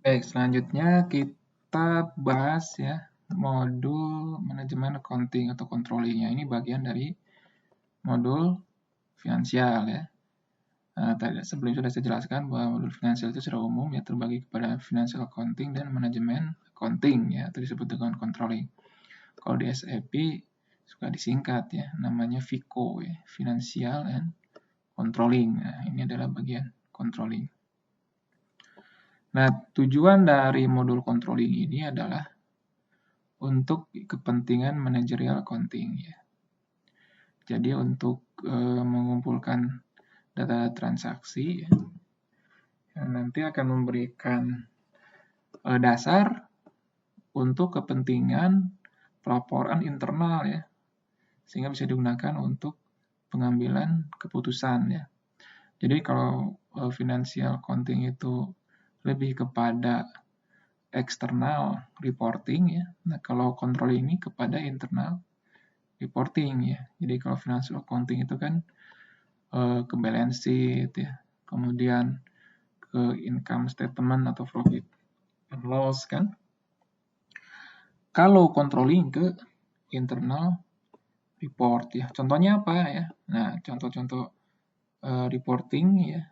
Baik, selanjutnya kita bahas ya modul manajemen accounting atau controlling-nya. Ini bagian dari modul finansial ya. Tadi sebelumnya sudah saya jelaskan bahwa modul finansial itu secara umum ya terbagi kepada financial accounting dan manajemen accounting ya, atau disebut dengan controlling. Kalau di SAP suka disingkat ya, namanya FICO ya, Financial and Controlling. Nah, ini adalah bagian controlling. Nah, tujuan dari modul controlling ini adalah untuk kepentingan manajerial accounting ya. Jadi untuk mengumpulkan data transaksi ya, yang nanti akan memberikan dasar untuk kepentingan pelaporan internal ya, sehingga bisa digunakan untuk pengambilan keputusan ya. Jadi kalau financial accounting itu lebih kepada external reporting ya. Nah, kalau control ini kepada internal reporting ya. Jadi kalau financial accounting itu kan ke balance sheet ya. Kemudian ke income statement atau profit and loss kan. Kalau controlling ke internal report ya. Contohnya apa ya? Nah, contoh-contoh reporting ya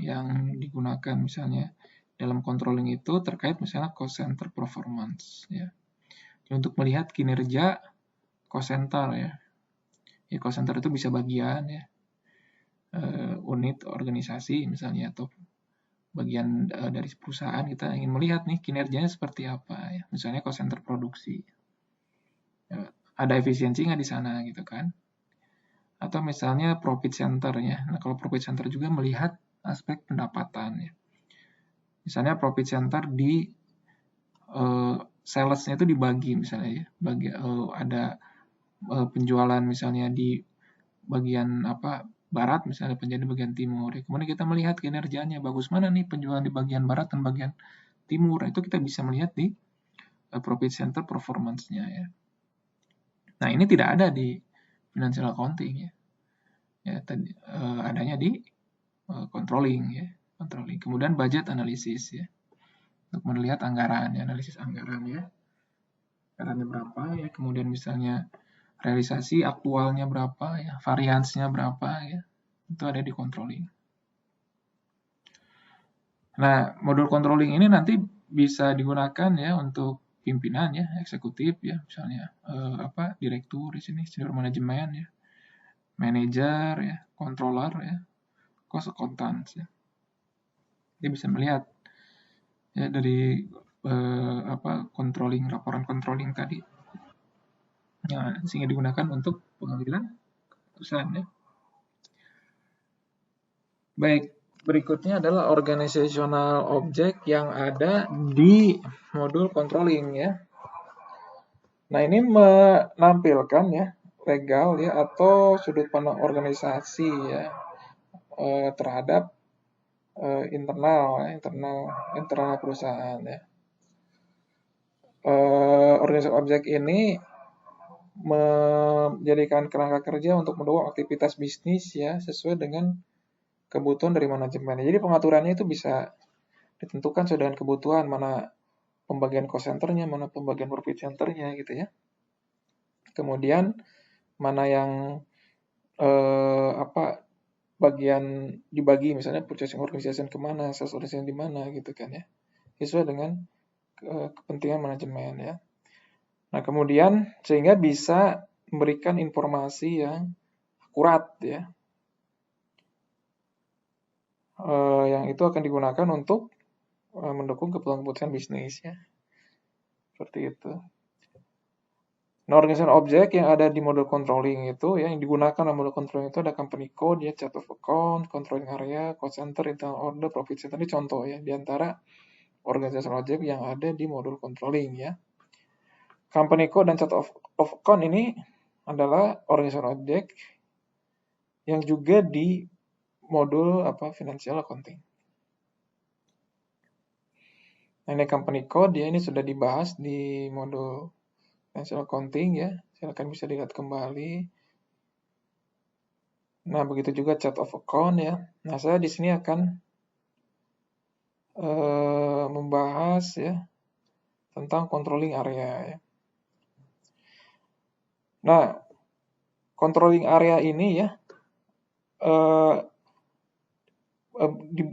yang digunakan misalnya dalam controlling itu terkait misalnya cost center performance ya. Untuk melihat kinerja cost center ya. Ya cost center itu bisa bagian ya, unit organisasi misalnya atau bagian dari perusahaan, kita ingin melihat nih kinerjanya seperti apa ya. Misalnya cost center produksi. Ya, ada efisiensi nggak di sana gitu kan. Atau misalnya profit center ya. Nah, kalau profit center juga melihat aspek pendapatan ya. Misalnya profit center di salesnya itu dibagi misalnya ya. Ada penjualan misalnya di bagian barat misalnya, penjualan di bagian timur. Kemudian kita melihat kinerjanya bagus mana nih penjualan di bagian barat dan bagian timur. Itu kita bisa melihat di profit center performance-nya ya. Nah, ini tidak ada di financial accounting ya. Ya adanya di controlling ya, controlling. Kemudian budget analysis ya. Untuk melihat anggaran ya, analisis anggaran ya. Anggarannya berapa ya, kemudian misalnya realisasi aktualnya berapa ya, variansnya berapa ya. Itu ada di controlling. Nah, modul controlling ini nanti bisa digunakan ya untuk pimpinan ya, eksekutif ya, misalnya direktur di sini, senior manajemen ya, manajer ya, controller ya, cost accountants ya. Dia bisa melihat ya dari controlling, laporan controlling tadi. Ya, sehingga digunakan untuk pengambilan keputusan ya. Baik, berikutnya adalah organizational object yang ada di modul controlling ya. Nah, ini menampilkan ya legal ya atau sudut pandang organisasi ya terhadap internal perusahaan ya. Organizational object ini menjadikan kerangka kerja untuk mendukung aktivitas bisnis ya sesuai dengan kebutuhan dari manajemen. Jadi pengaturannya itu bisa ditentukan sesuai dengan kebutuhan, mana pembagian cost centernya, mana pembagian profit centernya gitu ya. Kemudian mana yang bagian dibagi, misalnya purchasing organization kemana, sales organization di mana gitu kan ya, sesuai dengan kepentingan manajemen ya. Nah, kemudian sehingga bisa memberikan informasi yang akurat ya, yang itu akan digunakan untuk mendukung keputusan bisnis ya, seperti itu. Nah, organization object yang ada di modul controlling itu ya, yang digunakan dalam modul controlling itu ada company code, ya, chart of account, controlling area, cost center, internal order, profit center. Ini contoh ya, di antara organization object yang ada di modul controlling ya. Company code dan chart of account ini adalah organization object yang juga di modul financial accounting. Nah, ini company code ya, ini sudah dibahas di modul financial accounting ya. Silakan bisa dilihat kembali. Nah, begitu juga chart of account ya. Nah, saya di sini akan membahas bahas ya tentang controlling area ya. Nah, controlling area ini ya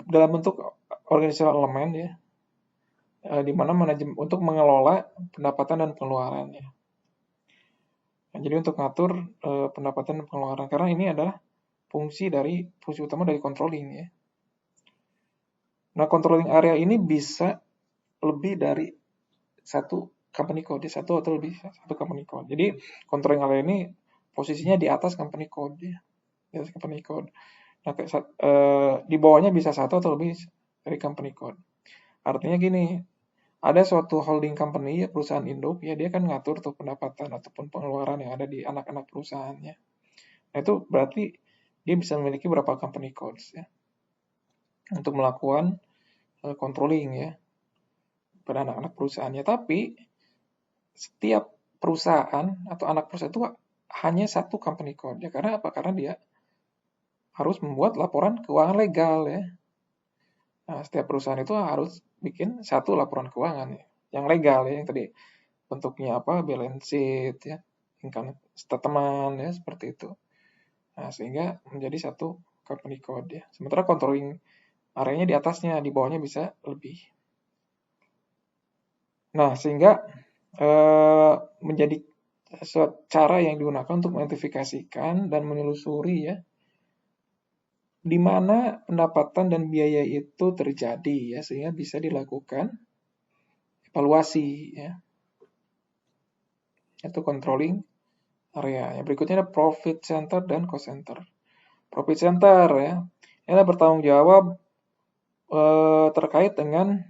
dalam bentuk organizational element ya, di mana manajemen untuk mengelola pendapatan dan pengeluaran ya. Nah, jadi untuk ngatur pendapatan dan pengeluaran, karena ini adalah fungsi utama dari controlling ya. Nah, controlling area ini bisa lebih dari satu company code, satu atau lebih satu company code. Jadi controlling area ini posisinya di atas company code ya, di atas company code. Nah, di bawahnya bisa satu atau lebih dari company code. Artinya gini, ada suatu holding company ya, perusahaan induk ya, dia kan ngatur tuh pendapatan ataupun pengeluaran yang ada di anak-anak perusahaannya. Nah, itu berarti dia bisa memiliki berapa company codes ya untuk melakukan controlling ya pada anak-anak perusahaannya. Tapi setiap perusahaan atau anak perusahaan itu hanya satu company code ya. Karena apa? Karena dia harus membuat laporan keuangan legal ya. Nah, setiap perusahaan itu harus bikin satu laporan keuangan ya, yang legal ya, yang tadi bentuknya apa, balance sheet ya, income statement ya, seperti itu. Nah, sehingga menjadi satu company code ya. Sementara controlling areanya di atasnya, di bawahnya bisa lebih. Nah, sehingga menjadi suatu cara yang digunakan untuk mengidentifikasikan dan menelusuri ya, di mana pendapatan dan biaya itu terjadi ya, sehingga bisa dilakukan evaluasi ya. Itu controlling area. Yang berikutnya ada profit center dan cost center. Profit center ya, ini bertanggung jawab terkait dengan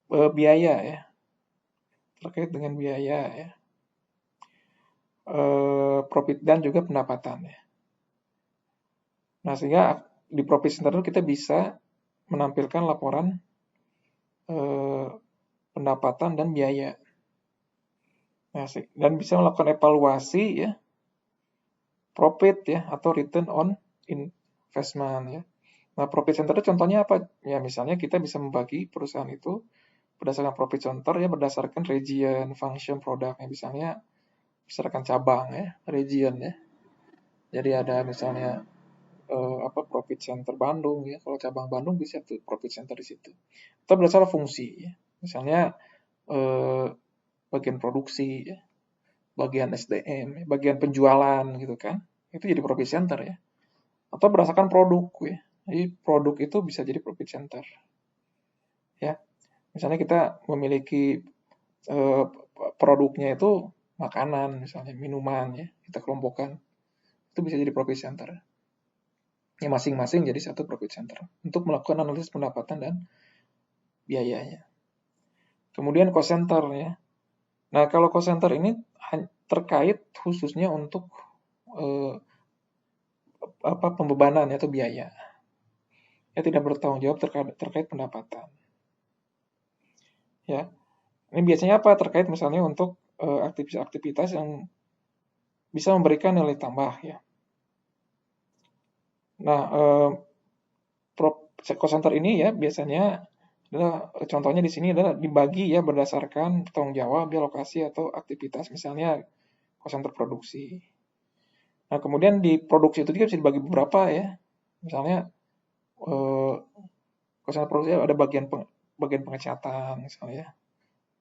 biaya ya. Terkait dengan biaya ya. Profit dan juga pendapatan ya. Nah, sehingga di profit center itu kita bisa menampilkan laporan pendapatan dan biaya. Nah, dan bisa melakukan evaluasi ya, profit ya, atau return on investment ya. Nah, profit center itu contohnya apa? Ya, misalnya kita bisa membagi perusahaan itu berdasarkan profit center ya, berdasarkan region, function, produk ya. Misalnya berdasarkan cabang ya, region ya. Jadi ada misalnya profit center Bandung ya. Kalau cabang Bandung bisa tuh profit center di situ. Atau berdasarkan fungsi ya. Misalnya bagian produksi ya, bagian SDM, bagian penjualan gitu kan. Itu jadi profit center ya. Atau berdasarkan produk ya. Jadi produk itu bisa jadi profit center. Ya. Misalnya kita memiliki produknya itu makanan, misalnya minuman ya, kita kelompokkan. Itu bisa jadi profit center. Ya, masing-masing jadi satu profit center untuk melakukan analisis pendapatan dan biayanya. Kemudian cost center ya. Nah, kalau cost center ini terkait khususnya untuk pembebanan atau biaya. Ya, tidak bertanggung jawab terkait pendapatan. Ya. Ini biasanya apa? Terkait misalnya untuk aktivitas-aktivitas yang bisa memberikan nilai tambah ya. Nah, cost center ini ya biasanya adalah contohnya di sini adalah dibagi ya berdasarkan tanggung jawab, lokasi atau aktivitas, misalnya cost center produksi. Nah, kemudian di produksi itu juga bisa dibagi beberapa ya. Misalnya cost center produksi ada bagian pengecatan misalnya,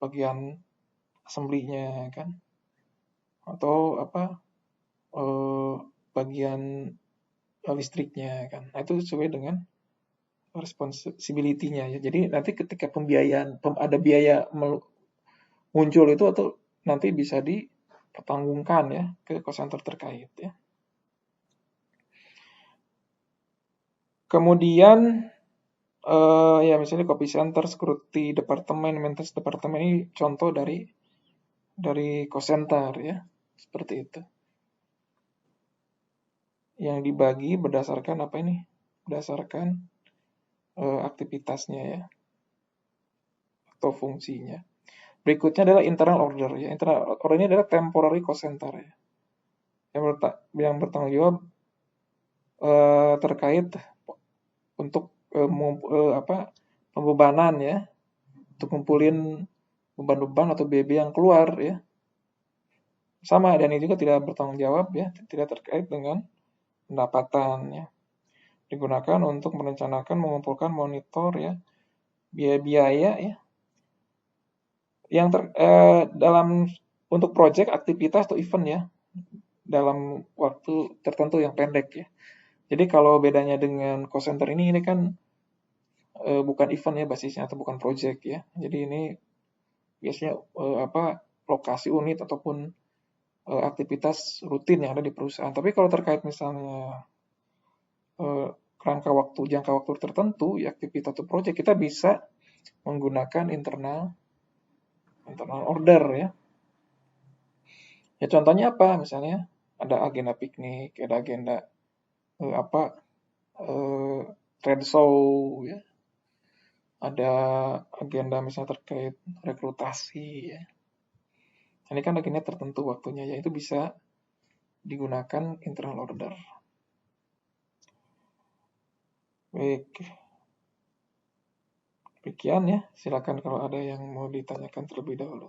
bagian assembly-nya kan, atau bagian listriknya kan. Nah, itu sesuai dengan responsibility-nya ya. Jadi nanti ketika pembiayaan ada biaya muncul itu atau nanti bisa dipertanggungkan ya ke cost center terkait ya. Kemudian ya misalnya copy center, security department, maintenance department ini contoh dari cost center ya. Seperti itu. Yang dibagi berdasarkan apa ini? Berdasarkan aktivitasnya ya. Atau fungsinya. Berikutnya adalah internal order ya. Internal order ini adalah temporary cost center ya. Yang bertanggung jawab terkait untuk pembebanan ya untuk ngumpulin beban-beban atau BB yang keluar ya. Sama, dan ini juga tidak bertanggung jawab ya, tidak terkait dengan pendapatan ya. Digunakan untuk merencanakan, mengumpulkan, monitor ya, biaya-biaya ya. Yang dalam untuk project, aktivitas atau event ya, dalam waktu tertentu yang pendek ya. Jadi kalau bedanya dengan cost center ini kan bukan event ya basisnya atau bukan project ya. Jadi ini biasanya lokasi unit ataupun aktivitas rutin yang ada di perusahaan. Tapi kalau terkait misalnya jangka waktu tertentu, ya aktivitas atau project, kita bisa menggunakan internal order ya. Ya contohnya apa? Misalnya ada agenda piknik, ada agenda trade show ya. Ada agenda misalnya terkait rekrutasi ya. Ini kan agenda tertentu waktunya ya, itu bisa digunakan internal order. Baik. Demikian ya, silakan kalau ada yang mau ditanyakan terlebih dahulu.